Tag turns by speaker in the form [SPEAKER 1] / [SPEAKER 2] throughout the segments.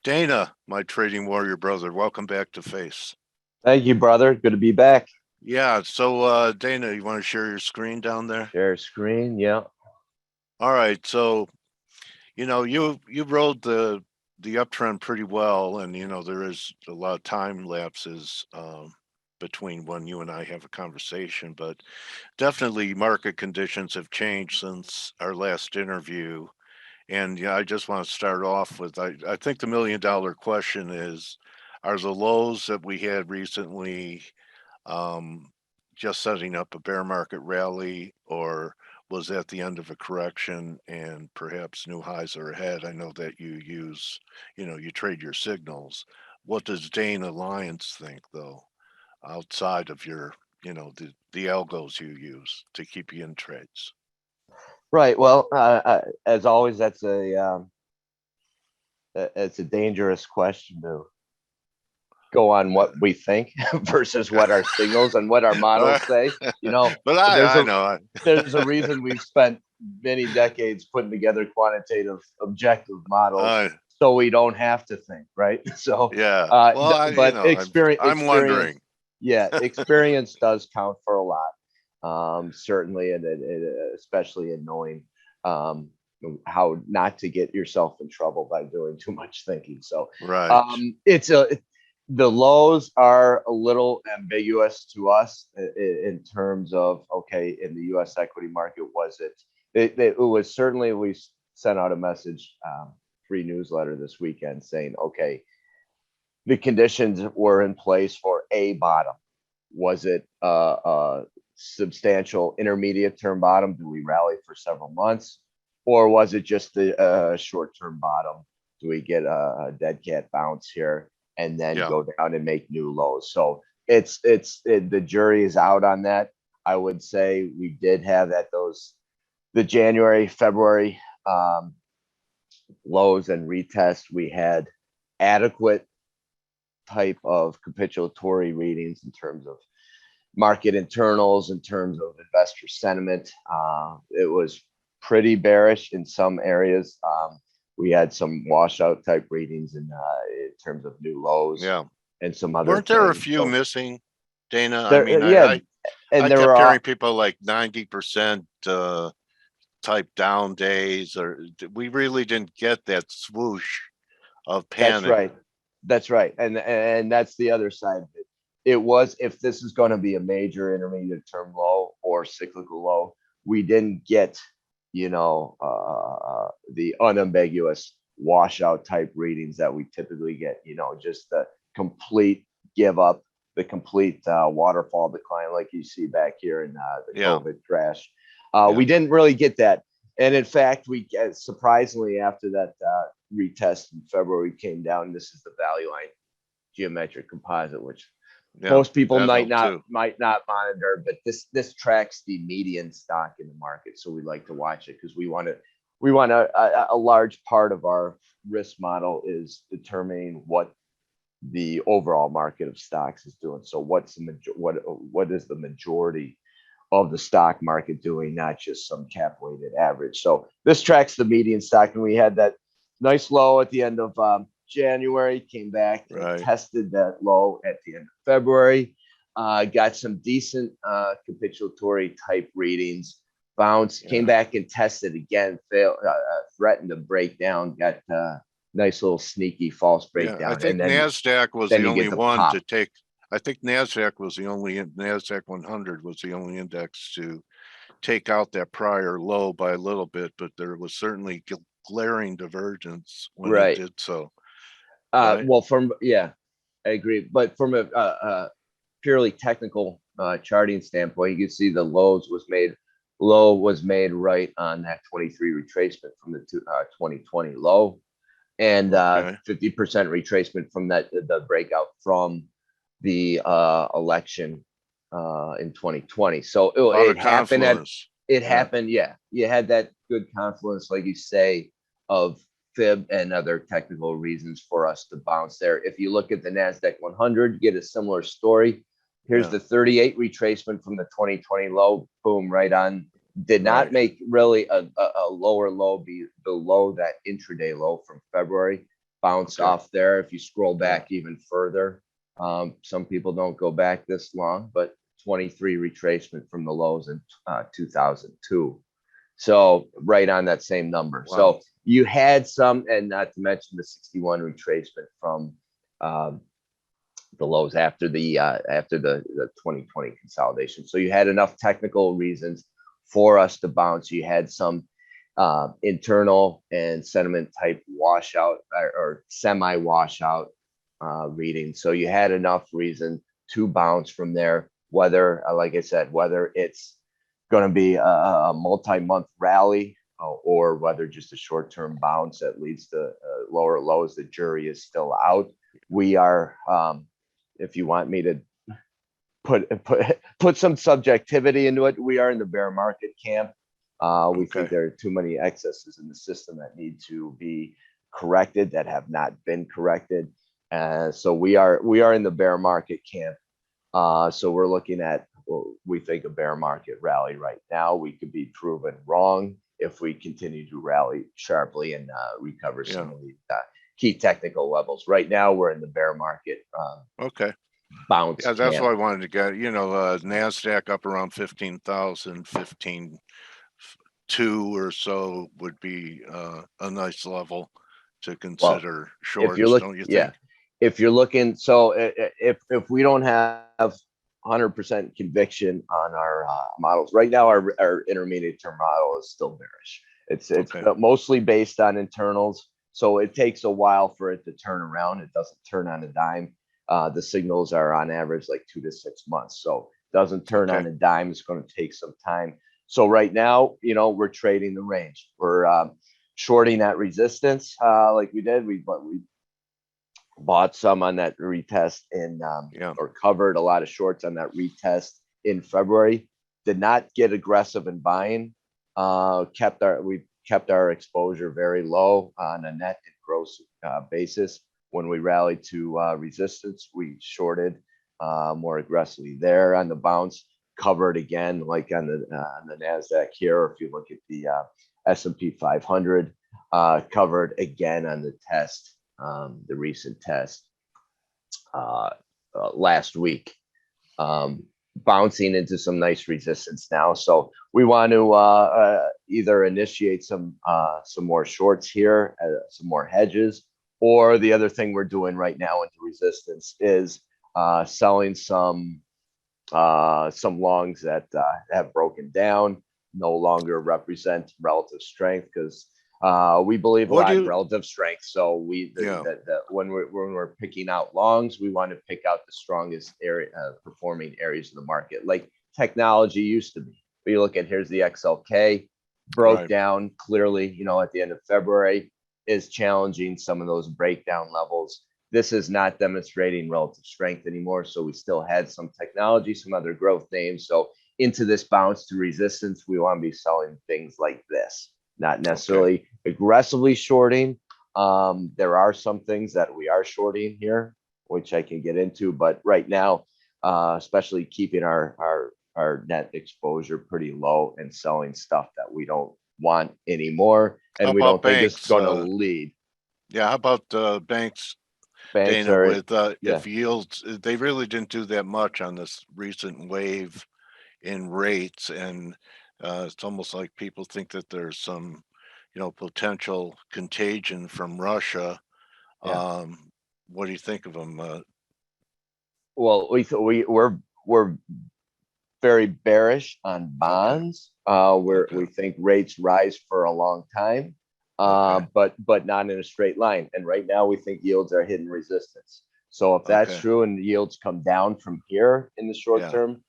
[SPEAKER 1] Dana, my trading warrior brother, welcome back to Face.
[SPEAKER 2] Thank you, brother. Good to be back.
[SPEAKER 1] Yeah, so Dana, you want to share your screen down there?
[SPEAKER 2] Share screen, yeah.
[SPEAKER 1] All right, so you rode the uptrend pretty well, and there is a lot of time lapses between when you and I have a conversation, but definitely market conditions have changed since our last interview. And I just want to start off with I think the $1 million question is, are the lows that we had recently um, just setting up a bear market rally, or was that the end of a correction and perhaps new highs are ahead? I know that you trade your signals. What does Dana Lyons think, though, outside of the algos you use to keep you in trades?
[SPEAKER 2] Right. Well, as always, it's a dangerous question to go on what we think versus what our signals and what our models say.
[SPEAKER 1] But I know.
[SPEAKER 2] There's a reason we've spent many decades putting together quantitative objective models, so we don't have to think, right? So
[SPEAKER 1] yeah.
[SPEAKER 2] experience.
[SPEAKER 1] I'm wondering.
[SPEAKER 2] Yeah, experience does count for a lot. Certainly, and especially in knowing how not to get yourself in trouble by doing too much thinking. So,
[SPEAKER 1] right.
[SPEAKER 2] The lows are a little ambiguous to us in terms of, okay, in the U.S. equity market, it was certainly, we sent out a message, free newsletter this weekend saying, okay, the conditions were in place for a bottom. Was it a substantial intermediate term bottom? Do we rally for several months? Or was it just a short-term bottom? Do we get a dead cat bounce here and then go down and make new lows? So the jury is out on that. I would say we did have the January, February lows and retests. We had adequate type of capitulatory readings in terms of market internals, in terms of investor sentiment. It was pretty bearish in some areas. We had some washout type readings in terms of new lows.
[SPEAKER 1] Yeah.
[SPEAKER 2] And some other
[SPEAKER 1] Weren't there a few missing, Dana?
[SPEAKER 2] I
[SPEAKER 1] kept hearing people like 90% type down days, or we really didn't get that swoosh of panic.
[SPEAKER 2] That's right. And that's the other side of it. It was, if this is going to be a major intermediate term low or cyclical low, we didn't get, the unambiguous washout type readings that we typically get, just the complete give up, the complete waterfall decline, like you see back here in the COVID crash. We didn't really get that. And in fact, we surprisingly, after that retest in February, came down. This is the value line geometric composite, which most people might not monitor, but this tracks the median stock in the market. So we like to watch it because we want a large part of our risk model is determining what the overall market of stocks is doing. So what is the majority of the stock market doing, not just some cap weighted average. So this tracks the median stock, and we had that nice low at the end of January, came back and tested that low at the end of February, got some decent capitulatory type readings, bounced, came back and tested again, threatened to break down, got nice little sneaky false breakdown.
[SPEAKER 1] I think NASDAQ was the only one to take. I think NASDAQ 100 was the only index to take out that prior low by a little bit, but there was certainly glaring divergence when it did so.
[SPEAKER 2] Well, I agree. But from a purely technical charting standpoint, you can see the low was made right on that 23 retracement from the 2020 low, and 50% retracement from the breakout from the election in 2020. So it happened. Yeah, you had that good confluence, like you say, of fib and other technical reasons for us to bounce there. If you look at the NASDAQ 100, you get a similar story. Here's the 38 retracement from the 2020 low. Boom, right on. Did not make really a lower low be below that intraday low from February. bounce
[SPEAKER 1] Okay.
[SPEAKER 2] off there. If you scroll
[SPEAKER 1] Yeah.
[SPEAKER 2] back even further, some people don't go back this long, but 23 retracement from the lows in 2002. So right on that same number.
[SPEAKER 1] Wow.
[SPEAKER 2] So you had some, and not to mention the 61 retracement from the lows after the 2020 consolidation. So you had enough technical reasons for us to bounce. You had some internal and sentiment type washout or semi washout reading. So you had enough reason to bounce from there. Whether, like I said, whether it's going to be a multi-month rally or whether just a short-term bounce that leads to lower lows, the jury is still out. We are, if you want me to put some subjectivity into it, we are in the bear market camp. We think there are too many excesses in the system that need to be corrected that have not been corrected. So we are in the bear market camp. So we're looking at, we think, a bear market rally right now. We could be proven wrong if we continue to rally sharply and recover some of the key technical levels. Right now, we're in the bear market.
[SPEAKER 1] Okay.
[SPEAKER 2] Bounce.
[SPEAKER 1] Yeah, that's what I wanted to get. NASDAQ up around 15,000, 15.2 or so would be a nice level to consider shorts, don't you think?
[SPEAKER 2] Yeah, if you're looking, so if we don't have 100% conviction on our models right now, our intermediate term model is still bearish. It's mostly based on internals, so it takes a while for it to turn around. It doesn't turn on a dime. The signals are on average like 2 to 6 months, so it doesn't turn on a dime. It's going to take some time. So right now, we're trading the range. We're shorting that resistance like we did. We bought some on that retest or covered a lot of shorts on that retest in February. Did not get aggressive in buying. We kept our exposure very low on a net and gross basis. When we rallied to resistance, we shorted more aggressively there on the bounce. Covered again, like on the NASDAQ here. Or if you look at the S&P 500, covered again on the test. The recent test last week, bouncing into some nice resistance now. So we want to either initiate some more shorts here, some more hedges, or the other thing we're doing right now into resistance is selling some longs that have broken down, no longer represent relative strength, because we believe a lot in relative strength. So when we're picking out longs, we want to pick out the strongest performing areas of the market, like technology used to be. But you look at, here's the XLK, broke down clearly, at the end of February, is challenging some of those breakdown levels. This is not demonstrating relative strength anymore. So we still had some technology, some other growth names. So into this bounce to resistance, we want to be selling things like this, not necessarily aggressively shorting. There are some things that we are shorting here, which I can get into, but right now, especially keeping our net exposure pretty low and selling stuff that we don't want anymore, and we don't think it's going to lead.
[SPEAKER 1] Yeah, how about banks? Dana, with if yields, they really didn't do that much on this recent wave in rates, and it's almost like people think that there's some, potential contagion from Russia. What do you think of them?
[SPEAKER 2] Well, we're very bearish on bonds. We think rates rise for a long time. But not in a straight line. And right now we think yields are hitting resistance. So if that's true and the yields come down from here in the short term,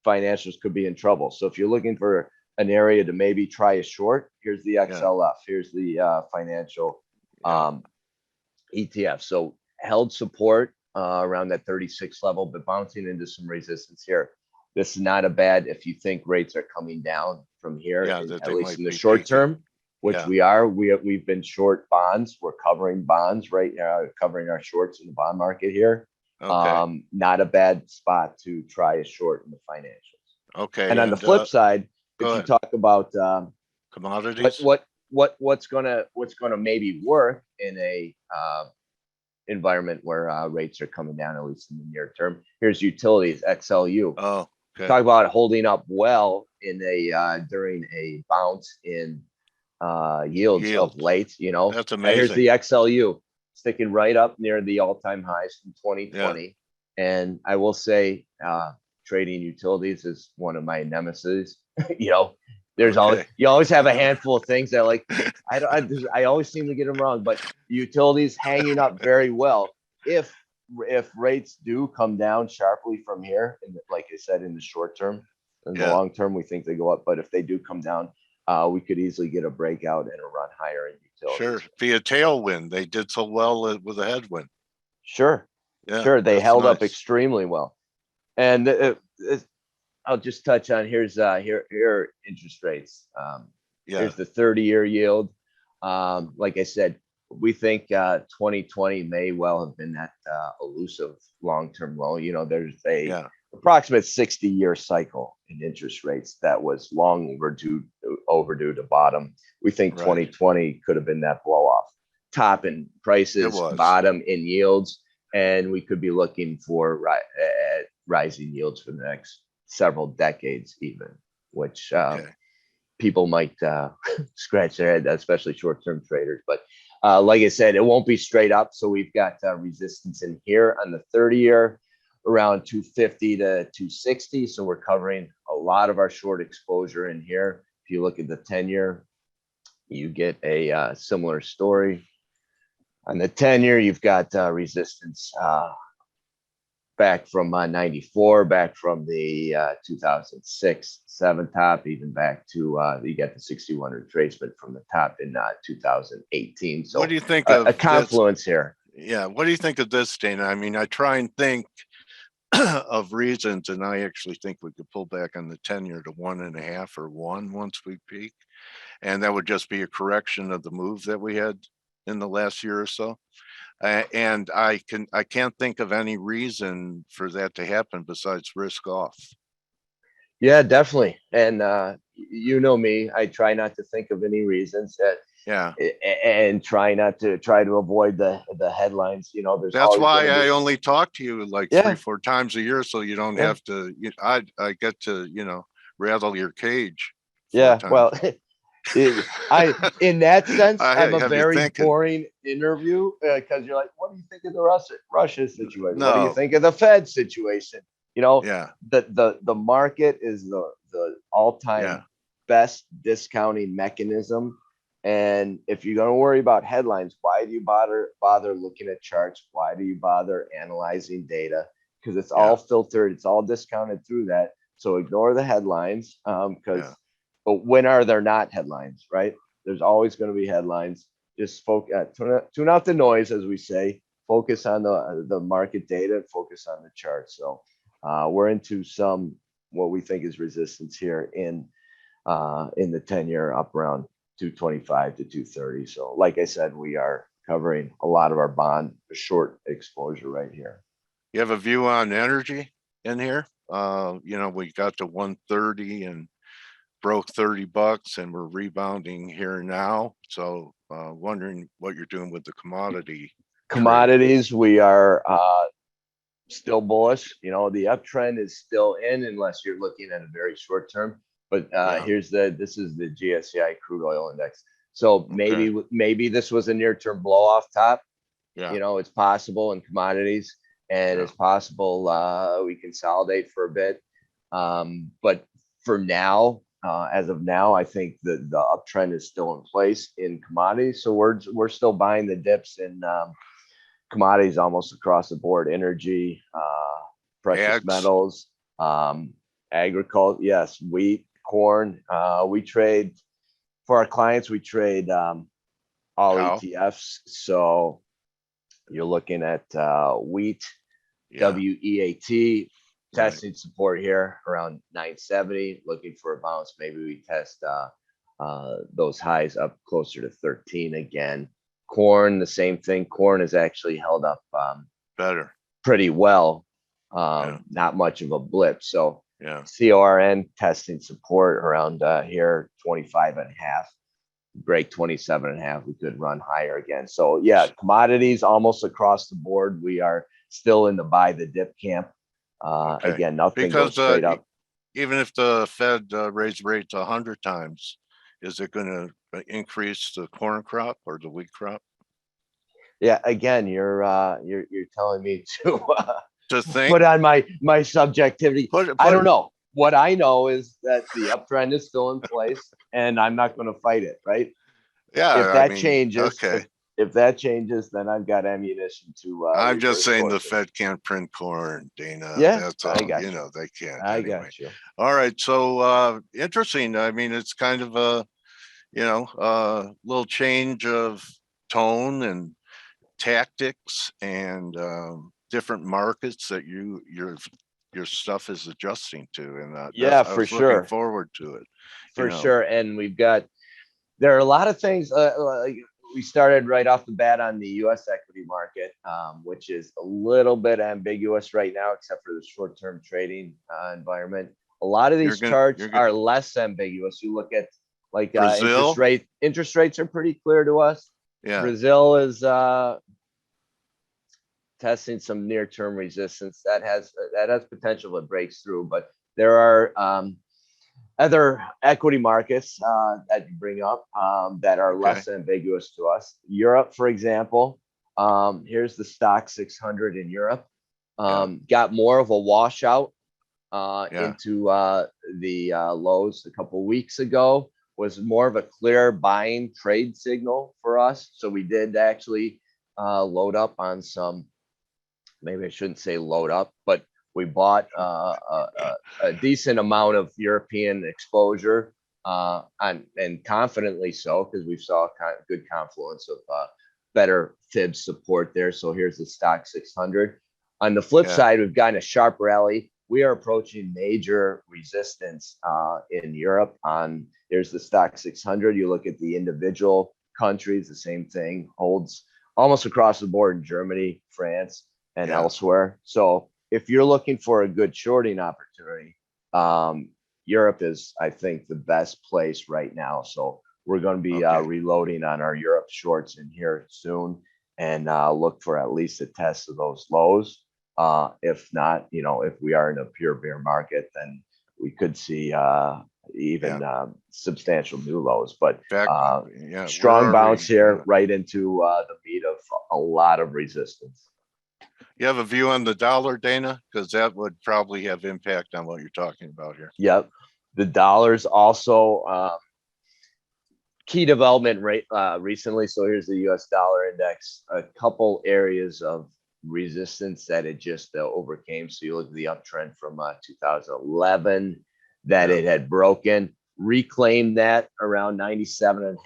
[SPEAKER 2] financials could be in trouble. So if you're looking for an area to maybe try a short, here's the XLF, here's the financial ETF. So held support around that 36 level, but bouncing into some resistance here. This is not a bad, if you think rates are coming down from here, at least in the short term, which we've been short bonds. We're covering bonds right now, covering our shorts in the bond market here. Not a bad spot to try a short in the financials. And on the flip side, if you talk about
[SPEAKER 1] commodities,
[SPEAKER 2] what's gonna maybe work in a environment where rates are coming down, at least in the near term. Here's utilities, XLU.
[SPEAKER 1] Oh, okay.
[SPEAKER 2] Talk about holding up well in a during a bounce in yields of late. You know,
[SPEAKER 1] That's
[SPEAKER 2] here's
[SPEAKER 1] amazing.
[SPEAKER 2] the XLU sticking right up near the all-time highs from 2020. And I will say, trading utilities is one of my nemesis. You know, there's always, you always have a handful of things that like, I always seem to get them wrong, but utilities hanging up very well. If rates do come down sharply from here, and like I said, in the short term, in the long term, we think they go up. But if they do come down, we could easily get a breakout and a run higher in utilities.
[SPEAKER 1] Sure, be a tailwind. They did so well with a headwind.
[SPEAKER 2] Sure, sure, they held up extremely well. And I'll just touch on here interest rates. Here's the 30-year yield. Like I said, we think 2020 may well have been that elusive long-term low. You know, there's a approximate 60-year cycle in interest rates that was long overdue to bottom. We think 2020 could have been that blow off, top in prices, bottom in yields, and we could be looking for rising yields for the next several decades even, which people might scratch their head, especially short-term traders. But like I said, it won't be straight up. So we've got resistance in here on the 30-year around 250 to 260. So we're covering a lot of our short exposure in here. If you look at the 10-year, you get a similar story. On the 10-year, you've got resistance back from 94, back from the 2006-7 top, even back to you got the 61 retracement from the top in 2018. So
[SPEAKER 1] what do you think of
[SPEAKER 2] a confluence here?
[SPEAKER 1] Yeah, what do you think of this, Dana? I mean, I try and think of reasons, and I actually think we could pull back on the 10-year to 1.5 or 1 once we peak, and that would just be a correction of the move that we had in the last year or so. And I can't think of any reason for that to happen besides risk off.
[SPEAKER 2] Yeah, definitely. And you know me, I try not to think of any reasons and try to avoid the headlines. You know,
[SPEAKER 1] that's why I only talk to you like 3-4 times a year, so you don't have to. I get to, you know, rattle your cage.
[SPEAKER 2] Well, in that sense, I'm a very boring interview because you're like, what do you think of the Russia situation? What do you think of the Fed situation? You know, the market is the all-time best discounting mechanism. And if you're going to worry about headlines, why do you bother looking at charts? Why do you bother analyzing data? Because it's all filtered, it's all discounted through that. So ignore the headlines but when are there not headlines, right? There's always going to be headlines. Just tune out the noise, as we say. Focus on the market data, focus on the chart. So we're into some what we think is resistance here in the 10-year up around 225 to 230. So like I said, we are covering a lot of our bond short exposure right here.
[SPEAKER 1] You have a view on energy in here? You know, we got to 130 and broke $30 and we're rebounding here now. So wondering what you're doing with the commodities.
[SPEAKER 2] We are still bullish. You know, the uptrend is still in unless you're looking at a very short term. But this is the GSCI crude oil index. So maybe this was a near term blow off top. You know, it's possible in commodities, and it's possible we consolidate for a bit. But for now, as of now, I think the uptrend is still in place in commodities. So we're still buying the dips in commodities almost across the board: energy, precious metals, agriculture, wheat, corn. We trade for our clients. We trade all ETFs. So you're looking at wheat, WEAT. Testing support here around 970, looking for a bounce. Maybe we test those highs up closer to 13 again. Corn, the same thing. Corn has actually held up
[SPEAKER 1] better,
[SPEAKER 2] pretty well. Not much of a blip. So CORN testing support around here 25.5. break 27.5, we could run higher again. So yeah, commodities almost across the board. We are still in the buy the dip camp.
[SPEAKER 1] Okay.
[SPEAKER 2] Again, nothing
[SPEAKER 1] Because
[SPEAKER 2] goes straight up.
[SPEAKER 1] even if the Fed raised rates 100 times, is it going to increase the corn crop or the wheat crop?
[SPEAKER 2] Yeah, again, you're telling me to
[SPEAKER 1] To think,
[SPEAKER 2] put on my subjectivity. I don't know. What I know is that the uptrend is still in place, and I'm not going to fight it. Right?
[SPEAKER 1] yeah,
[SPEAKER 2] If
[SPEAKER 1] I
[SPEAKER 2] that
[SPEAKER 1] mean,
[SPEAKER 2] changes,
[SPEAKER 1] okay.
[SPEAKER 2] if that changes, then I've got ammunition to.
[SPEAKER 1] I'm just
[SPEAKER 2] reverse
[SPEAKER 1] saying the
[SPEAKER 2] course it.
[SPEAKER 1] Fed can't print corn, Dana.
[SPEAKER 2] Yeah,
[SPEAKER 1] That's
[SPEAKER 2] I
[SPEAKER 1] all.
[SPEAKER 2] got
[SPEAKER 1] You
[SPEAKER 2] you.
[SPEAKER 1] know, they can't
[SPEAKER 2] I
[SPEAKER 1] anyway.
[SPEAKER 2] got you.
[SPEAKER 1] All right. So interesting. I mean, it's kind of a, little change of tone and tactics and different markets that your stuff is adjusting to, and
[SPEAKER 2] Yeah,
[SPEAKER 1] I
[SPEAKER 2] for
[SPEAKER 1] was looking
[SPEAKER 2] sure,
[SPEAKER 1] forward to it.
[SPEAKER 2] for sure. And there are a lot of things. Like we started right off the bat on the U.S. equity market, which is a little bit ambiguous right now, except for the short-term trading environment. A lot of these charts are less ambiguous. You look at like
[SPEAKER 1] Brazil.
[SPEAKER 2] Interest rates are pretty clear to us.
[SPEAKER 1] Yeah.
[SPEAKER 2] Brazil is testing some near-term resistance that has potential that breaks through, but there are other equity markets that you bring up that are less ambiguous to us. Europe, for example, here's the STOX600 in Europe. Got more of a washout into the lows a couple weeks ago. Was more of a clear buying trade signal for us. So we did actually load up on some. Maybe I shouldn't say load up, but we bought a decent amount of European exposure, and confidently so, because we saw a good confluence of better FIB support there. So here's the STOX600. On the flip side, we've gotten a sharp rally. We are approaching major resistance in Europe. There's the STOX600. You look at the individual countries, the same thing holds almost across the board in Germany, France, and elsewhere. So if you're looking for a good shorting opportunity, Europe is, I think, the best place right now. So we're going to be reloading on our Europe shorts in here soon, and look for at least a test of those lows. If not, if we are in a pure bear market, then we could see even substantial new lows. But strong bounce here right into the meat of a lot of resistance.
[SPEAKER 1] You have a view on the dollar, Dana? Because that would probably have impact on what you're talking about here.
[SPEAKER 2] Yep. The dollar's also key development rate recently. So here's the US dollar index, a couple areas of resistance that it just overcame. So you look at the uptrend from 2011 that it had broken, reclaimed that around 97.5.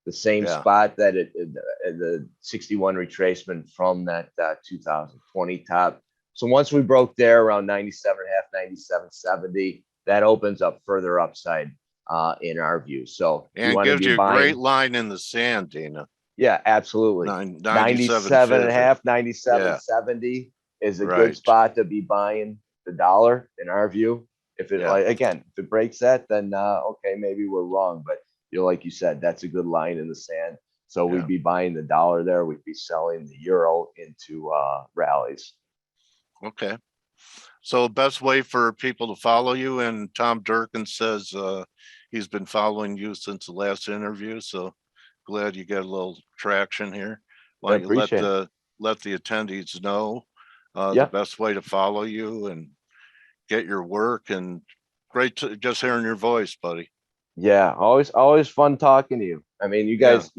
[SPEAKER 2] The same spot that the 61 retracement from that 2020 top. So once we broke there around 97.5, 97.70, that opens up further upside in our view. So
[SPEAKER 1] and it gives you a great line in the sand, Dana.
[SPEAKER 2] Yeah, absolutely. 97.5, 97.70 is a good spot to be buying the dollar in our view. If it if it breaks that, then okay, maybe we're wrong, but like you said, that's a good line in the sand. So we'd be buying the dollar there. We'd be selling the euro into rallies.
[SPEAKER 1] Okay. So best way for people to follow you, and Tom Durkin says he's been following you since the last interview. So glad you get a little traction here. Why don't you let the attendees know the best way to follow you and get your work, and great to just hearing your voice, buddy.
[SPEAKER 2] Yeah, always fun talking to you. I mean, you guys,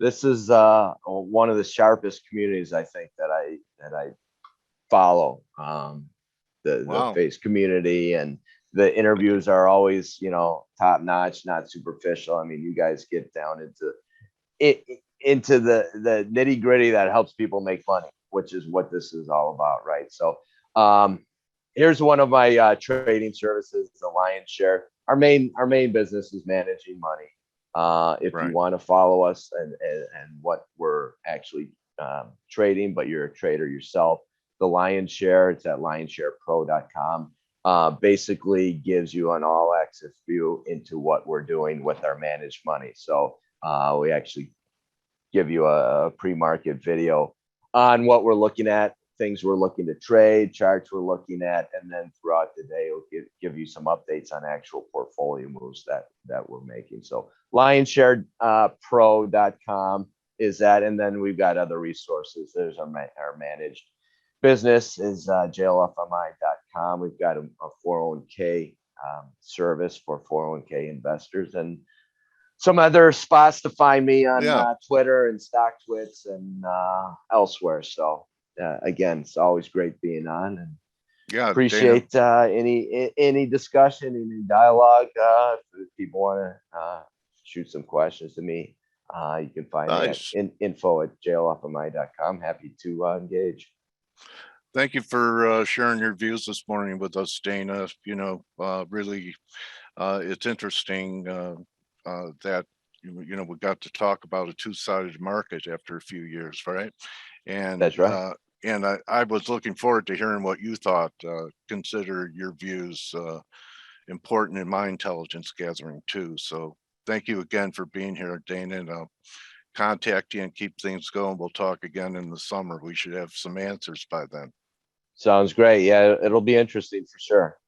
[SPEAKER 2] this is one of the sharpest communities I think that I follow. The F.A.C.E community, and the interviews are always, top notch, not superficial. I mean, you guys get down into the nitty gritty that helps people make money, which is what this is all about, right? So, here's one of my trading services, the Lyons share. Our main business is managing money. If you want to follow us and what we're actually trading, but you're a trader yourself, the Lyons share, it's at lionsharepro.com. basically gives you an all access view into what we're doing with our managed money. So we actually give you a pre-market video on what we're looking at, things we're looking to trade, charts we're looking at, and then throughout the day, it'll give you some updates on actual portfolio moves that we're making. So LionsSharePro.com is that, and then we've got other resources. There's our managed business is JLFMI.com. We've got a 401k service for 401k investors, and some other spots to find me on Twitter and StockTwits and elsewhere. So again, it's always great being on, and appreciate any discussion, any dialogue. If people want to shoot some questions to me, you can find me at info@jlfmi.com. Happy to engage.
[SPEAKER 1] Thank you for sharing your views this morning with us, Dana. Really, it's interesting that we got to talk about a two-sided market after a few years, right? And
[SPEAKER 2] that's right.
[SPEAKER 1] And I was looking forward to hearing what you thought. Consider your views important in my intelligence gathering too. So thank you again for being here, Dana, and I'll contact you and keep things going. We'll talk again in the summer. We should have some answers by then.
[SPEAKER 2] Sounds great. Yeah, it'll be interesting for sure.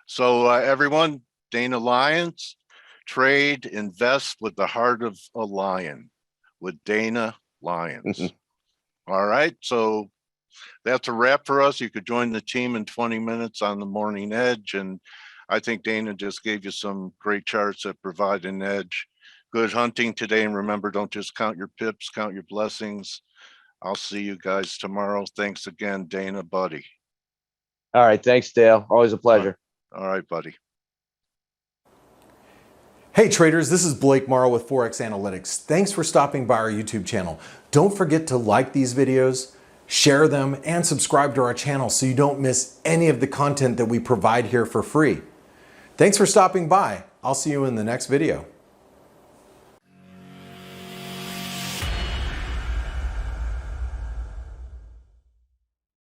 [SPEAKER 1] So everyone, Dana Lyons, trade, invest with the heart of a lion with Dana Lyons. All right, so that's a wrap for us. You could join the team in 20 minutes on the Morning Edge, and I think Dana just gave you some great charts that provide an edge. Good hunting today, and remember, don't just count your pips, count your blessings. I'll see you guys tomorrow. Thanks again, Dana, buddy.
[SPEAKER 2] All right, thanks, Dale. Always a pleasure.
[SPEAKER 1] All right, buddy.
[SPEAKER 3] Hey traders, this is Blake Morrow with ForexAnalytix. Thanks for stopping by our YouTube channel. Don't forget to like these videos, share them, and subscribe to our channel so you don't miss any of the content that we provide here for free. Thanks for stopping by. I'll see you in the next video.